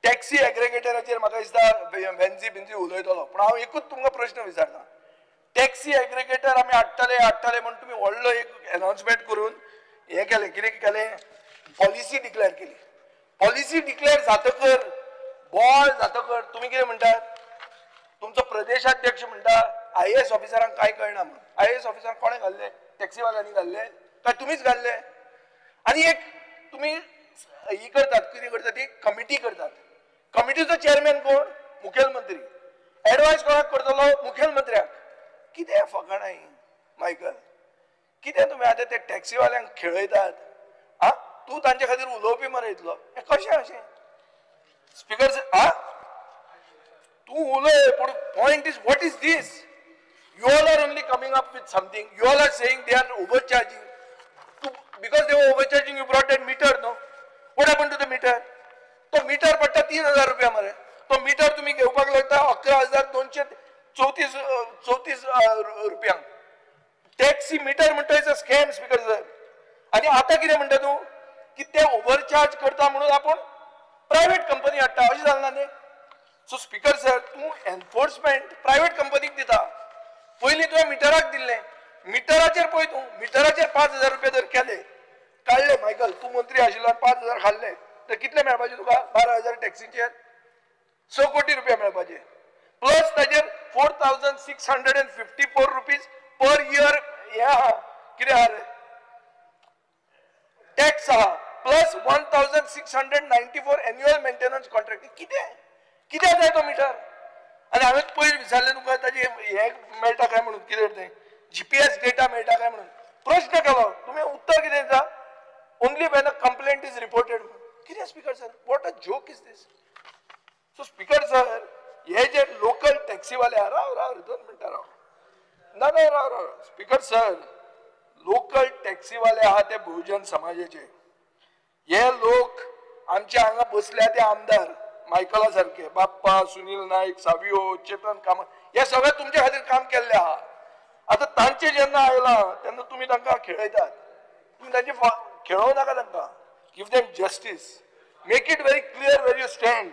Taxi एग्रिगेटराचेर म्हाका दिसता बेन्झी बिन्झी उलयतलो, पूण हांव एकूच तुमकां प्रश्न विचारता. टॅक्सी एग्रिगेटर आमी हाडटले म्हणून तुमी व्हडलो एक अनाउन्समेंट करून हे केलें, कितें केलें, पॉलिसी डिक्लेअर केली. पॉलिसी डिक्लेअर जातकर, बॉल जातकर तुमी कितें म्हणटात, तुमचो प्रदेशाध्यक्ष म्हणटा IAS ऑफिसरांक काय कळना म्हणून. IAS ऑफिसरांक कोणें घाल्ले? टॅक्सीवाल्यांनी घाल्ले काय तुमीच घाल्ले? आनी एक तुमी ही करतात, कितें करतात, ती कमिटी करतात. कमिटीचो चेअरमॅन कोण? मुखेलमंत्री. एडवायस कोणाक करतलो? मुखेलमंत्र्याक. कितें फकाणां मायकल, कितें तुमी आतां ते टॅक्सीवाल्यांक खेळयतात? तूं तांचे खातीर उलोवपी मरे इतलो, हें कशें अशें? स्पीकर तूं उलय, पूण point is what is this? You all are only coming up with something. You all are saying they are overcharging. Because they were overcharging, you brought that meter, no? What happened to the meter? तो metre पडटा 3,000 रुपया मरे. तो metre तुम्ही घेवपाक लागता 11,234 रुपयांक. Taxi metre म्हणटा is a scam speaker sir. आणि आता कितें म्हणटा तूं की ते ओव्हरचार्ज करता म्हणून आपण प्रायव्हेट कंपनी हाडटा, अशें जालना न्ही? सो स्पीकर सर, तूं एनफोर्समेंट प्रायव्हेट कंपनीक दिता. पयलीं तुवें मिटराक दिल्लें, मिटराचेर पळय तूं, मिटराचेर 5,000 रुपया जर केले, काडले मायकल, तूं मंत्री आशिल्लो 5,000 खाल्ले, तर कितले मेळपाचे तुका? 12,000 टॅक्सीचेर 6 कोटी रुपया मेळपाचे. प्लस ताजेर 4,654 रुपीज पर इयर हे आहा, कितें आहा रे, टॅक्स आहा. Plus 1,694 annual maintenance contract. कितें जाय तो मिटर? आनी हांवें पयलीं विचारलें तुका ताजे हे मेळटा काय म्हणून, कितें तें GPS डेटा मेळटा काय म्हणून प्रश्न केलो. तुमी उत्तर कितें दिता? Only when a complaint is reported. कितें speaker sir, what a joke is this? So speaker sir, हे जे लोकल टॅक्सीवाले आहा, राव 2 मिनटां राव, ना राव स्पीकर सर, लोकल टॅक्सीवाले आहा ते बहुजन समाजाचे. हे लोक आमचे हांगा बसल्या ते आमदार मायकला सारखे, बाप्पा, सुनील नाईक, सावियो, चेतन कामत, हे सगळे तुमच्या खातीर काम केल्ले आहा. आता तांचे जेन्ना आयला तेन्ना तुम्ही तांकां खेळयतात. तुम्ही तांचे खेळोव नाका तांकां. Give them justice. Make it very clear where you stand.